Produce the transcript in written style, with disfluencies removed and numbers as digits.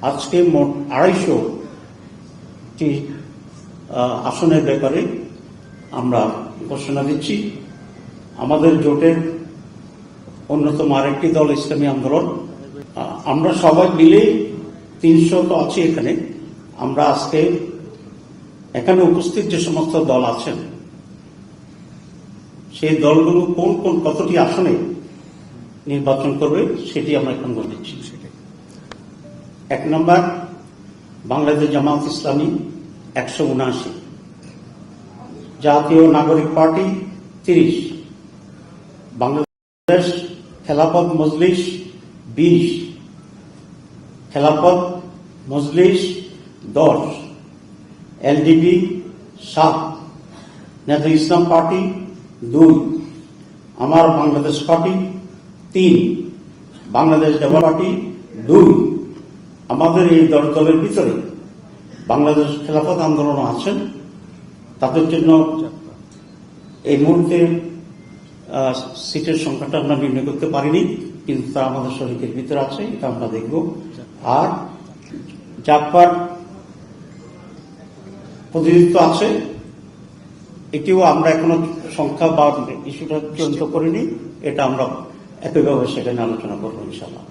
আজকে মোট 250টি আসনের ব্যাপারে আমরা ঘোষণা দিচ্ছি। আমাদের জোটের অন্যতম আরেকটি দল ইসলামী আন্দোলন, আমরা সবাই মিলে 300 তো আছি এখানে। আমরা আজকে এখানে উপস্থিত যে সমস্ত দল আছেন সেই দলগুলো কোন কোন কতটি আসনে নির্বাচন করবে সেটি আমরা এখন বলছি। 1 নম্বর বাংলাদেশ জামাত ইসলামী 179, জাতীয় নাগরিক পার্টি 30, বাংলাদেশ খেলাফত মজলিস 20, খেলাফত মজলিস 10, এলডিপি 7, নেতা ইসলাম পার্টি 2, আমার Bangladesh party 3, Bangladesh labour party 2। আমাদের এই দলের ভিতরে বাংলাদেশ খেলাফত আন্দোলন আছেন, তাদের জন্য এই মুহূর্তে সিটের সংখ্যাটা আমরা নির্ণয় করতে পারিনি, কিন্তু তা আমাদের শরীরের ভিতরে আছে, এটা আমরা দেখব। আর জাপার প্রতিনিধিত্ব আছে, এটিও আমরা এখনো সংখ্যা বা ইস্যুটা চূড়ান্ত করিনি, এটা আমরা একইভাবে সেখানে আলোচনা করবো ইনশাআল্লাহ।